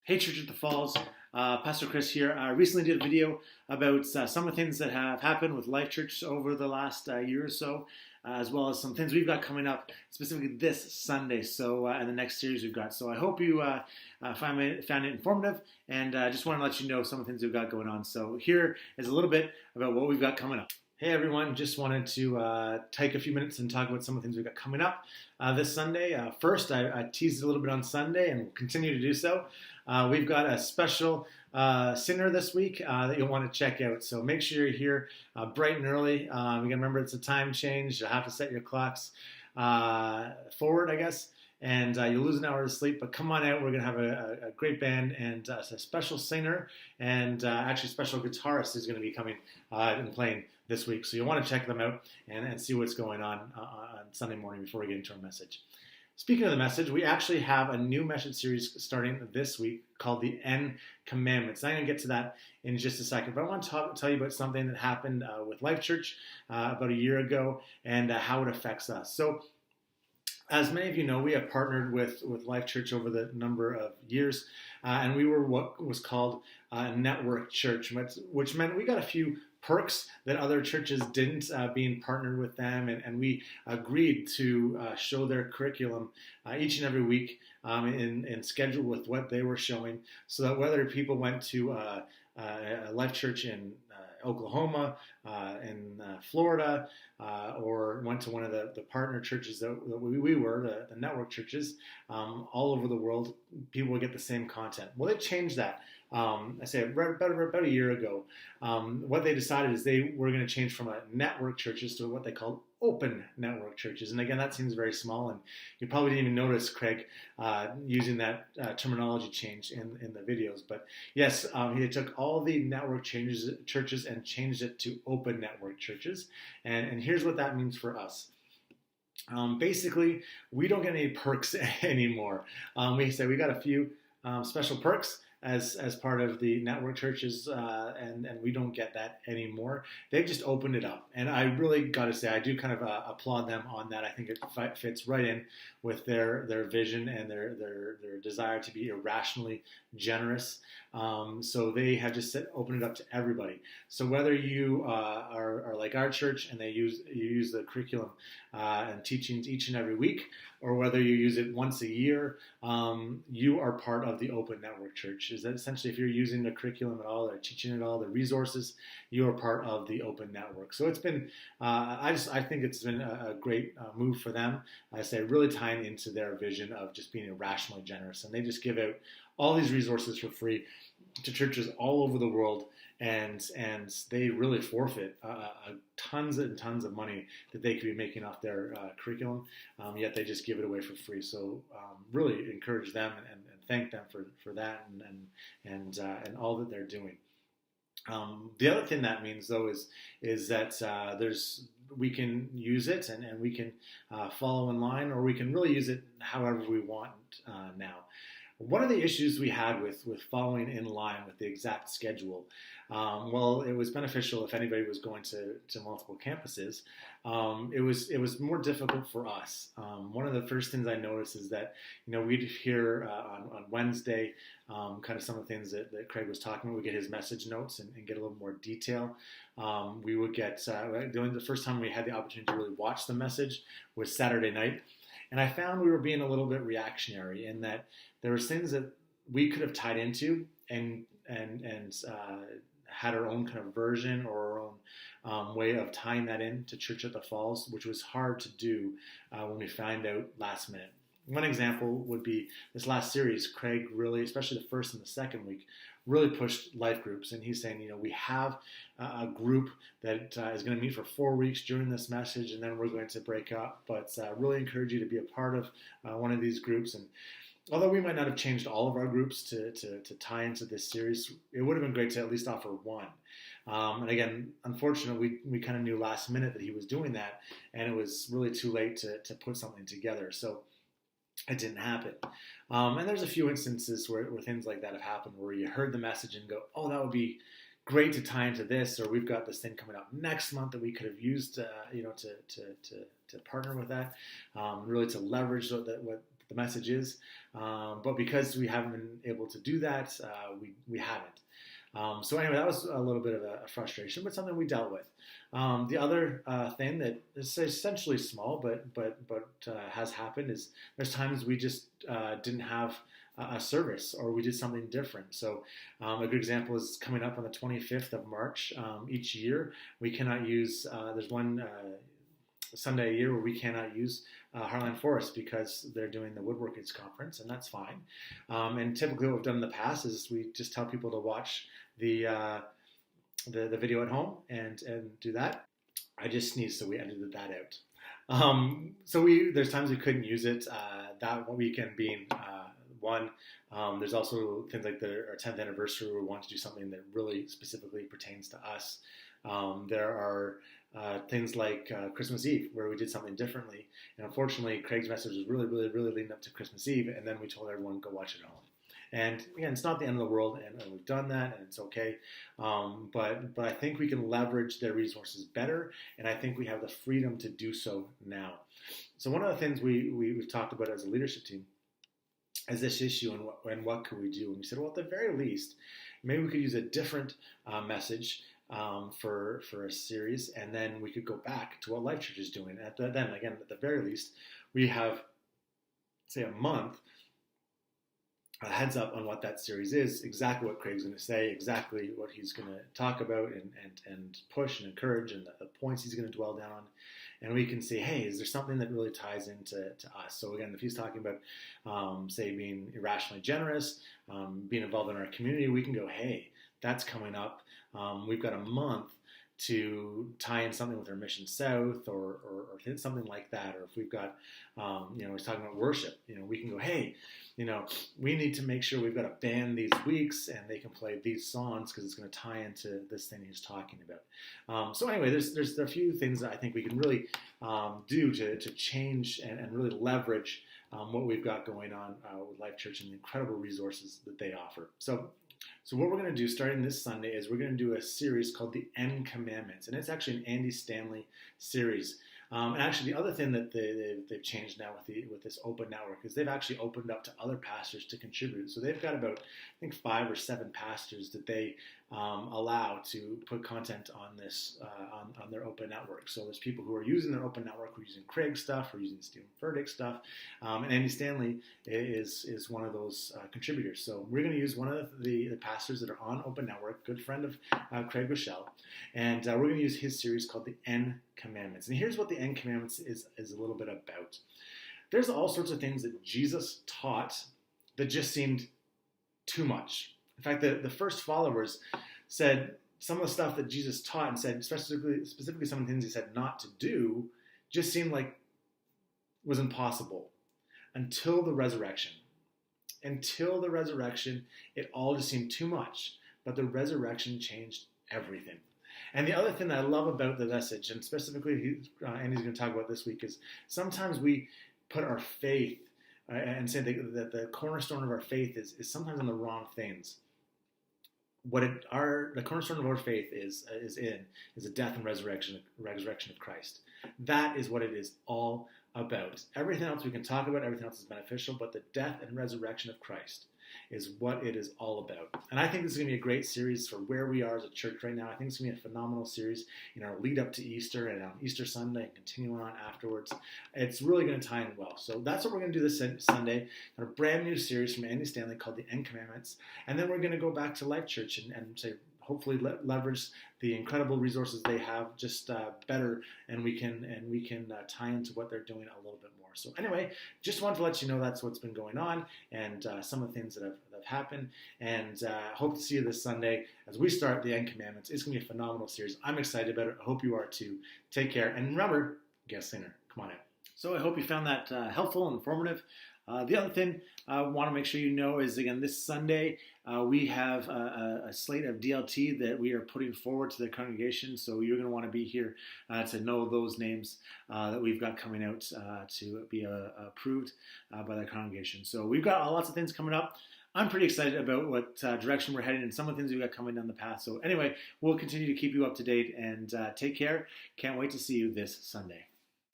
Hey, Church at the Falls. Pastor Chris here. I recently did a video about some of the things that have happened with Life Church over the last year or so, as well as some things we've got coming up, specifically this Sunday. And the next series we've got. So I hope you found it informative, and just want to let you know some of the things we've got going on. So here is a little bit about what we've got coming up. Hey everyone, just wanted to take a few minutes and talk about some of the things we've got coming up this Sunday. First, I teased it a little bit on Sunday and will continue to do so. We've got a special sinner this week that you'll want to check out. So make sure you're here bright and early. You got to remember it's a time change. You'll have to set your clocks forward, I guess. And you'll lose an hour of sleep, but come on out. We're going to have a great band and a special singer and actually a special guitarist is going to be coming and playing this week. So you'll want to check them out and see what's going on Sunday morning before we get into our message. Speaking of the message, we actually have a new message series starting this week called the N Commandments. I'm going to get to that in just a second, but I want to tell you about something that happened with Life Church about a year ago and how it affects us. So as many of you know, we have partnered with Life Church over the number of years, and we were what was called a network church, which meant we got a few perks that other churches didn't, being partnered with them, and we agreed to show their curriculum each and every week in schedule with what they were showing, so that whether people went to a Life Church in Oklahoma, in Florida, or went to one of the partner churches that we were, the network churches, all over the world, people would get the same content. Well, they changed that. I say about a year ago. What they decided is they were going to change from a network churches to what they called open network churches. And again, that seems very small, and you probably didn't even notice Craig using that terminology change in the videos. But yes, he took all the network churches and changed it to open network churches. And here's what that means for us. Basically, we don't get any perks anymore. We say we got a few special perks as part of the network churches, and we don't get that anymore. They've just opened it up, and I really got to say I do kind of applaud them on that. I think it fits right in with their vision and their desire to be irrationally generous. So they have just opened it up to everybody. So whether you are like our church and you use the curriculum and teachings each and every week, or whether you use it once a year, you are part of the open network church. Is that essentially if you're using the curriculum at all, or teaching it all, the resources, you are part of the open network. So it's been, I think it's been a great move for them. I say really tying into their vision of just being irrationally generous, and they just give out all these resources for free to churches all over the world, and they really forfeit tons and tons of money that they could be making off their curriculum, yet they just give it away for free. So really encourage them and thank them for that and all that they're doing. The other thing that means though is that we can use it and we can follow in line, or we can really use it however we want now. One of the issues we had with following in line with the exact schedule, well, it was beneficial if anybody was going to multiple campuses. It was more difficult for us. One of the first things I noticed is that we'd hear on Wednesday kind of some of the things that Craig was talking about. We get his message notes and get a little more detail. We would get the first time we had the opportunity to really watch the message was Saturday night. And I found we were being a little bit reactionary in that there was things that we could have tied into and had our own kind of version or our own way of tying that in to Church at the Falls, which was hard to do when we found out last minute. One example would be this last series. Craig really, especially the first and the second week, really pushed life groups. And he's saying, we have a group that is going to meet for 4 weeks during this message, and then we're going to break up. But really encourage you to be a part of one of these groups. And although we might not have changed all of our groups to tie into this series, it would have been great to at least offer one. And again, unfortunately, we kind of knew last minute that he was doing that, and it was really too late to put something together. So it didn't happen. And there's a few instances where things like that have happened, where you heard the message and go, oh, that would be great to tie into this, or we've got this thing coming up next month that we could have used, to partner with that, really to leverage what the message is. But because we haven't been able to do that, we haven't. So anyway, that was a little bit of a frustration, but something we dealt with. The other thing that is essentially small, but has happened is there's times we just didn't have a service, or we did something different. So a good example is coming up on the 25th of March. Each year we cannot use, there's one Sunday a year where we cannot use Heartland Forest because they're doing the Woodworkers Conference, and that's fine. And typically what we've done in the past is we just tell people to watch the video at home and do that. I just sneezed, so we edited that out. So there's times we couldn't use it. That weekend being one. There's also things like our 10th anniversary where we want to do something that really specifically pertains to us. There are things like Christmas Eve where we did something differently. And unfortunately, Craig's message was really leading up to Christmas Eve. And then we told everyone, go watch it at home. And again, it's not the end of the world, and we've done that, and it's okay. But I think we can leverage their resources better, and I think we have the freedom to do so now. So one of the things we've talked about as a leadership team is this issue, and what could we do? And we said, well, at the very least, maybe we could use a different message for a series, and then we could go back to what Life Church is doing. Then again, at the very least, we have, say, a month. A heads up on what that series is, exactly what Craig's going to say, exactly what he's going to talk about and push and encourage, and the points he's going to dwell down on. And we can say, hey, is there something that really ties into us? So again, if he's talking about, say, being irrationally generous, being involved in our community, we can go, hey, that's coming up. We've got a month to tie in something with our Mission South or something like that. Or if we've got, he's talking about worship, we can go, hey, we need to make sure we've got a band these weeks and they can play these songs because it's going to tie into this thing he's talking about. So anyway, there's a few things that I think we can really do to change and really leverage what we've got going on with Life Church and the incredible resources that they offer. So what we're going to do starting this Sunday is we're going to do a series called The End Commandments, and it's actually an Andy Stanley series. And actually, the other thing that they've changed now with this open network is they've actually opened up to other pastors to contribute. So they've got about, I think, 5 or 7 pastors that they allow to put content on this on their open network. So there's people who are using their open network, who are using Craig's stuff, who are using Stephen Furtick's stuff, and Andy Stanley is one of those contributors. So we're going to use one of the pastors that are on open network, good friend of Craig Rochelle, and we're going to use his series called The End Commandments. And here's what The End Commandments is a little bit about. There's all sorts of things that Jesus taught that just seemed too much. In fact, the first followers said some of the stuff that Jesus taught and said, specifically some of the things he said not to do, just seemed like was impossible until the resurrection. Until the resurrection, it all just seemed too much. But the resurrection changed everything. And the other thing that I love about the message, and specifically Andy's going to talk about this week, is sometimes we put our faith and say that the cornerstone of our faith is sometimes on the wrong things. The cornerstone of our faith is the death and resurrection of Christ. That is what it is all about. Everything else we can talk about, everything else is beneficial, but the death and resurrection of Christ is what it is all about. And I think this is going to be a great series for where we are as a church right now. I think it's going to be a phenomenal series in our lead up to Easter and on Easter Sunday and continuing on afterwards. It's really going to tie in well. So that's what we're going to do this Sunday, a brand new series from Andy Stanley called The End Commandments. And then we're going to go back to Life Church and say, hopefully leverage the incredible resources they have just better, and we can tie into what they're doing a little bit more. So anyway, just wanted to let you know that's what's been going on and some of the things that have happened. And hope to see you this Sunday as we start The End Commandments. It's going to be a phenomenal series. I'm excited about it. I hope you are too. Take care. And remember, guest singer. Come on in. So I hope you found that helpful and informative. The other thing I want to make sure you know is, again, this Sunday we have a slate of DLT that we are putting forward to the congregation. So you're going to want to be here to know those names that we've got coming out to be approved by the congregation. So we've got lots of things coming up. I'm pretty excited about what direction we're heading and some of the things we've got coming down the path. So anyway, we'll continue to keep you up to date and take care. Can't wait to see you this Sunday.